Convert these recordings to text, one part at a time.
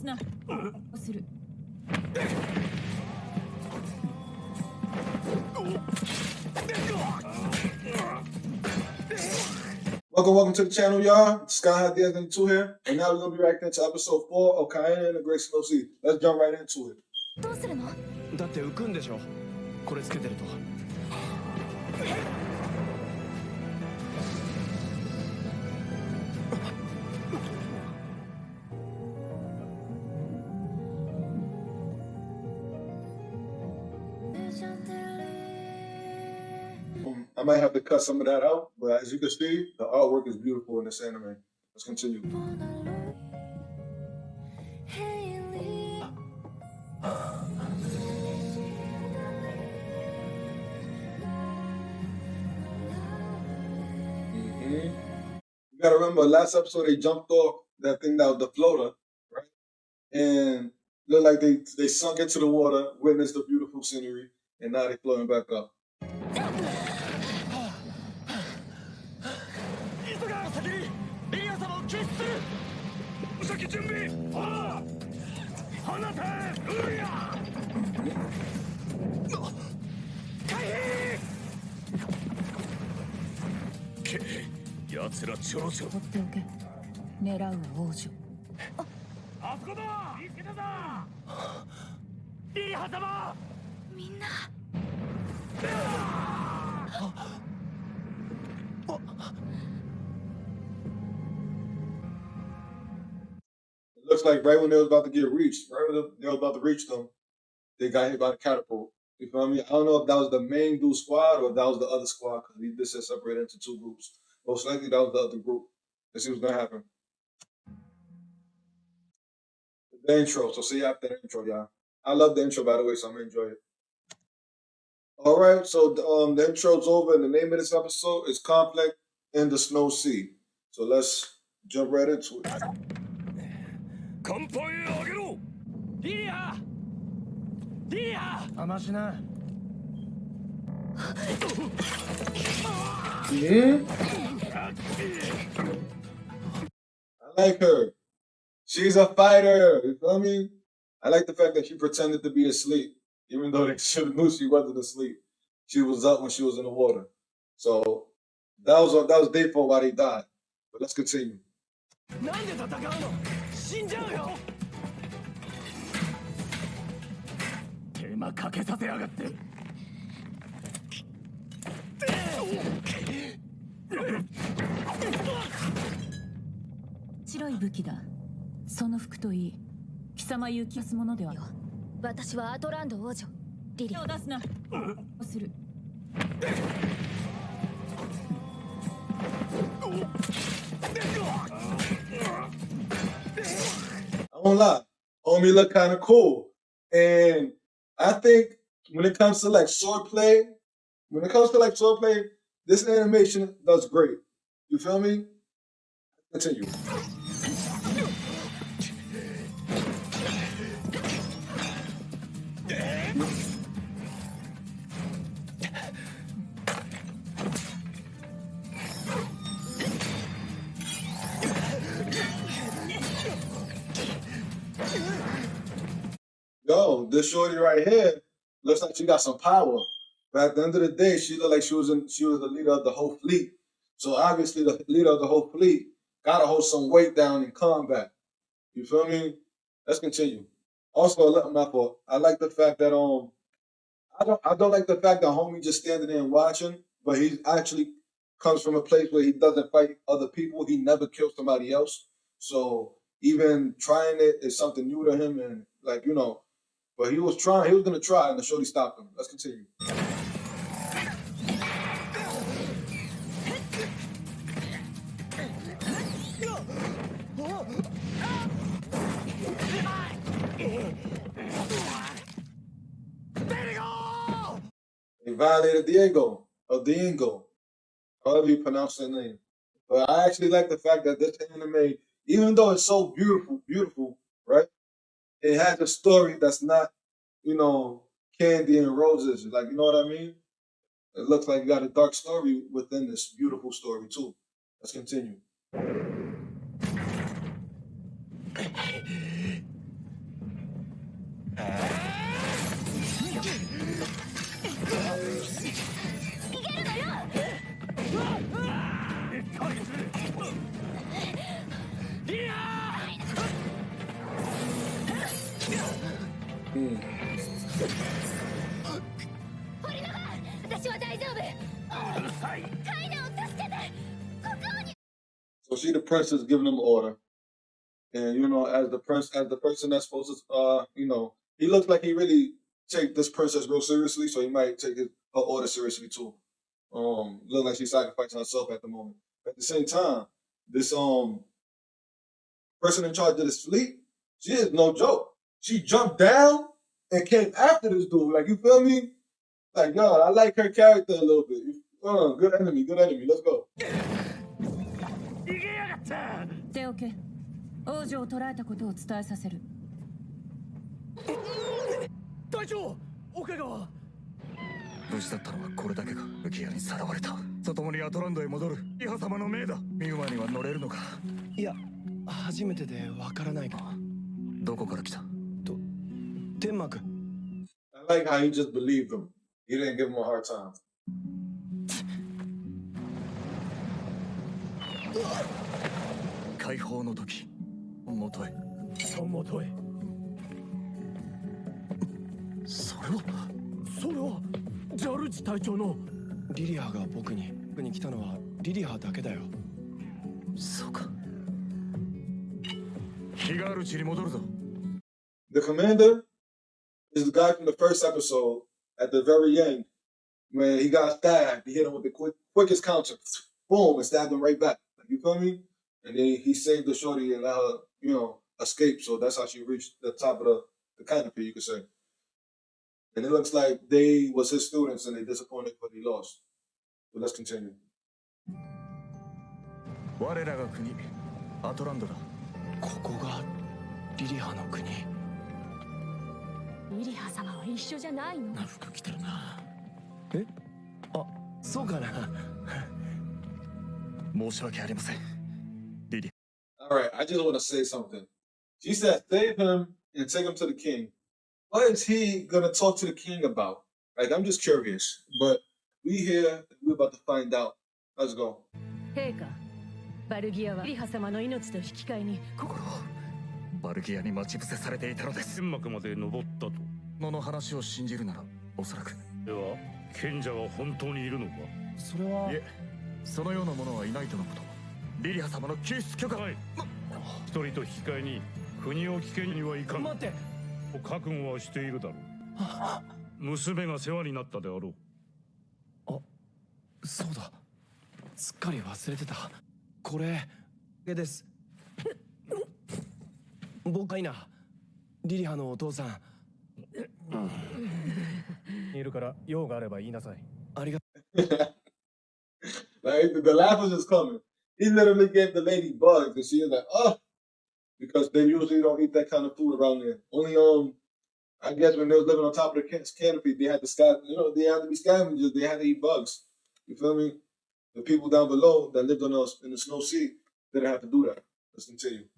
Welcome to the channel, y'all. Sky High Diaz 2 here, and now we're gonna be reacting to episode 4 of Kaina and the Great Snow Sea. Let's jump right into it. どうするの？だって浮くんでしょ。これつけてると。I might have to cut some of that out, but as you can see, the artwork is beautiful in this anime. Let's continue. You gotta remember, last episode they jumped off that thing that was the floater, right? And looked like they sunk into the water, witnessed the beautiful scenery, and now they're floating back up. It looks like right when they was about to get reached, right when they was about to reach them, they got hit by the catapult. You feel me? I don't know if that was the main dude squad or if that was the other squad, because he just said separated into two groups. Most likely that was the other group. Let's see what's gonna happen. The intro, so see you after the intro, y'all. I love the intro, by the way, so I'm gonna enjoy it. All right, so the intro's over, and the name of this episode is Conflict in the Snow Sea. So let's jump right into it. I like her. She's a fighter. You feel me? I like the fact that she pretended to be asleep, even though they should have knew she wasn't asleep. She was up when she was in the water. So that was their fault why they died. But let's continue. I won't lie, homie look kind of cool. And I think when it comes to like swordplay, this animation does great. You feel me? Continue. Yo, this shorty right here looks like she got some power. But at the end of the day, she looked like she was the leader of the whole fleet. So obviously the leader of the whole fleet gotta hold some weight down in combat. You feel me? Let's continue. Also, my fault. I like the fact that I don't like the fact that homie just standing there and watching, but he actually comes from a place where he doesn't fight other people. He never kills somebody else. So even trying it is something new to him, and like, you know, but he was gonna try, and the shorty stopped him. Let's continue. They violated Diego, however you pronounce their name. But I actually like the fact that this anime, even though it's so beautiful, right? It has a story that's not, you know, candy and roses. Like, you know what I mean? It looks like you got a dark story within this beautiful story too. Let's continue. So she the princess giving him order. And you know, as the person that's supposed to you know, he looks like he really take this princess real seriously, so he might take her order seriously too. Look like she's sacrificing herself at the moment. At the same time, this person in charge of this fleet, she is no joke. She jumped down and came after this dude. Like, you feel me? Like, yo, I like her character a little bit. Good enemy, good enemy. Let's go. 手おけ。王女を捕らえたことを伝えさせる。隊長、お怪我は？無事だったのはこれだけか。浮き矢にさらわれた。外森アトランドへ戻る。イハ様の命だ。ミューマには乗れるのか。いや、初めてでわからないが。どこから来た？天幕。I like how he just believed him. He didn't give him a hard time. 解放の時、元へ。元へ。それはジャルジ隊長の。リリハが僕に来たのはリリハだけだよ。そうか。日がある地に戻るぞ。The commander is the guy from the first episode at the very end when he got stabbed. He hit him with the quickest counter. Boom, and stabbed him right back. You feel me? And then he saved the shorty and let her, you know, escape. So that's how she reached the top of the canopy, you could say. And it looks like they was his students and they disappointed but he lost. So let's continue. 我らが国、アトランドだ。ここがリリハの国。リリハ様は一緒じゃないの。服着てるな。え？あ、そうかな。申し訳ありません。リリ。All right, I just want to say something. She said, save him and take him to the king. What is he going to talk to the king about? Like, I'm just curious. But we here, we're about to find out. Let's go. 陛下、バルギアはリリハ様の命と引き換えに心をバルギアに待ち伏せされていたのです。天幕まで登ったと。のの話を信じるなら、おそらく。では、賢者は本当にいるのか？それは。いえ、そのようなものはいないとのこと。リリハ様の救出許可。はい。一人と引き換えに国を危険にはいかん。待って。覚悟はしているだろう。娘が世話になったであろう。あ、そうだ。すっかり忘れてた。これです。僕カイナ、リリハのお父さん。いるから用があれば言いなさい。ありがとう。Like, the laugh was just coming. He literally gave the lady bugs, and she was like, "Oh," because they usually don't eat that kind of food around there. Only I guess when they was living on top of the canopy, they had to they had to be scavengers. They had to eat bugs. You feel me? The people down below that lived in the snow sea didn't have to do that. Let's continue.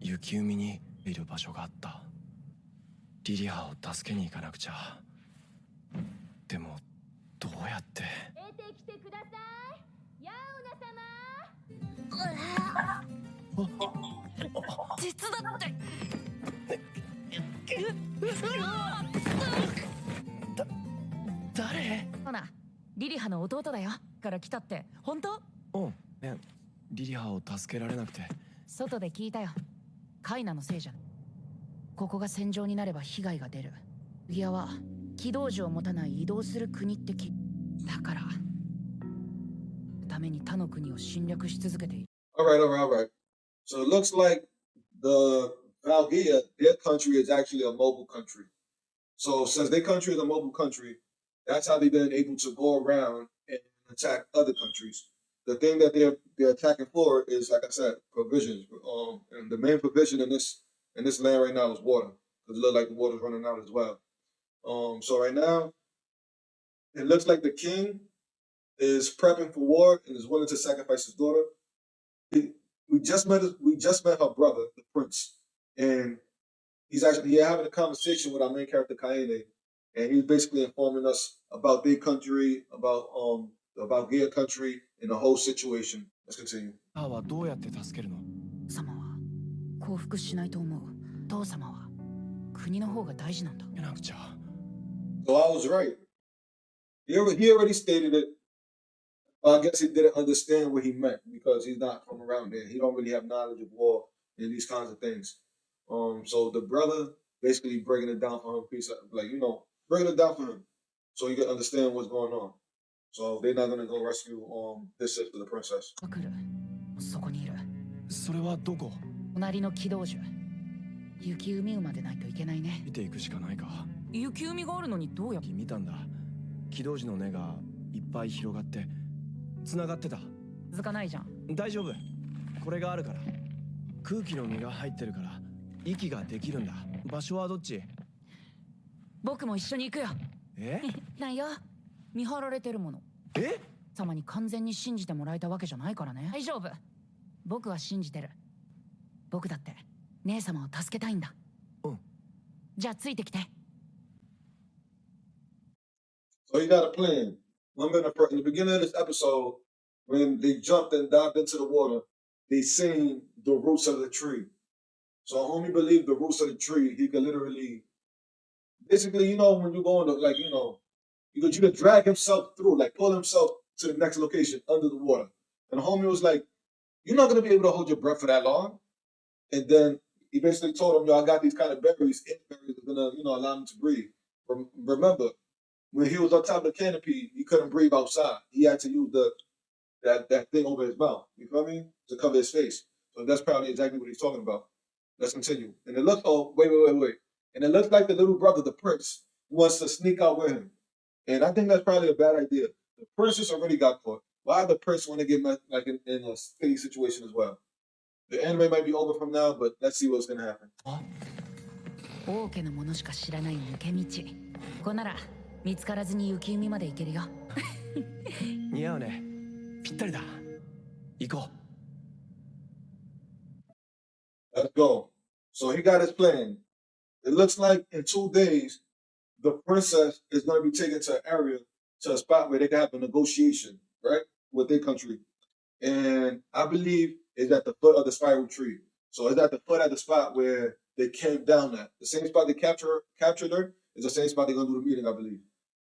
雪海にいる場所があった。リリハを助けに行かなくちゃ。でもどうやって？出てきてください。ヤウナ様。手伝って。誰？ほな、リリハの弟だよ。から来たって、本当？うん。リリハを助けられなくて。外で聞いたよ。カイナのせいじゃない。ここが戦場になれば被害が出る。ギアは機動樹を持たない移動する国ってだから。ために他の国を侵略し続けている。All right. So it looks like the Valgia, their country is actually a mobile country. So since their country is a mobile country, that's how they've been able to go around and attack other countries. The thing that they're attacking for is, like I said, provisions. And the main provision in this land right now is water, because it looks like the water's running out as well. So right now, it looks like the king is prepping for war and is willing to sacrifice his daughter. We just met her brother, the prince. And he's actually having a conversation with our main character Kaina, and he's basically informing us about their country, about their country and the whole situation. Let's continue. 母はどうやって助けるの？様は降伏しないと思う。父様は国の方が大事なんだ。いなくちゃ。 So I was right. He already stated it. I guess he didn't understand what he meant because he's not from around there. He don't really have knowledge of war and these kinds of things. So the brother basically breaking it down for him, breaking it down for him, so he can understand what's going on. So they're not gonna go rescue this sister, the princess. 来る。そこにいる。それはどこ？隣の軌道樹。雪海馬でないといけないね。見ていくしかないか。雪海があるのにどうやって？見たんだ。軌道樹の根がいっぱい広がって繋がってた。続かないじゃん。大丈夫。これがあるから。空気の実が入ってるから息ができるんだ。場所はどっち？僕も一緒に行くよ。え？ないよ。見張られてるもの。え？様に完全に信じてもらえたわけじゃないからね。大丈夫。僕は信じてる。僕だって姉様を助けたいんだ。うん。じゃあついてきて。So he got a plan. Remember in the beginning of this episode, when they jumped and dived into the water, they seen the roots of the tree. So homie believed the roots of the tree, he could literally, basically, when you go into, you could drag himself through, like pull himself to the next location under the water. And homie was like, you're not going to be able to hold your breath for that long. And then he basically told him, yo, I got these kind of berries. Berries are going to, allow him to breathe. Remember, when he was on top of the canopy, he couldn't breathe outside. He had to use that thing over his mouth. You feel me? To cover his face. So that's probably exactly what he's talking about. Let's continue. And it looks, wait. And it looks like the little brother, the prince, wants to sneak out with him. And I think that's probably a bad idea. The princess already got caught. Why the prince want to get in a sticky situation as well? The anime might be over from now, but let's see what's going to happen. 王家のものしか知らない抜け道。ここなら見つからずに雪海まで行けるよ。似合うね。ぴったりだ。行こう。 Let's go. So he got his plan. It looks like in 2 days, the princess is going to be taken to an area, to a spot where they can have a negotiation, right, with their country. And I believe it's at the foot of the spiral tree. So it's at the foot of the spot where they came down at. The same spot they captured her is the same spot they're going to do the meeting, I believe.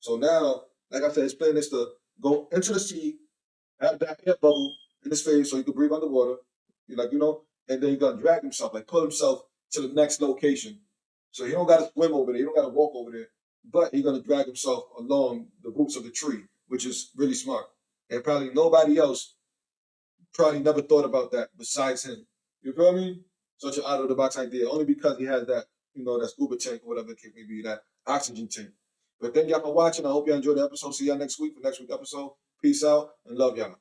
So now, like I said, his plan is to go into the sea, have that air bubble in his face so he can breathe underwater, and then he's going to drag himself, pull himself to the next location. So he don't got to swim over there, he don't got to walk over there, but he's going to drag himself along the roots of the tree, which is really smart. And probably nobody else probably never thought about that besides him. You feel me? Such an out-of-the-box idea, only because he has that, that scuba tank or whatever it may be, that oxygen tank. But thank y'all for watching. I hope y'all enjoyed the episode. See y'all next week for next week's episode. Peace out and love y'all.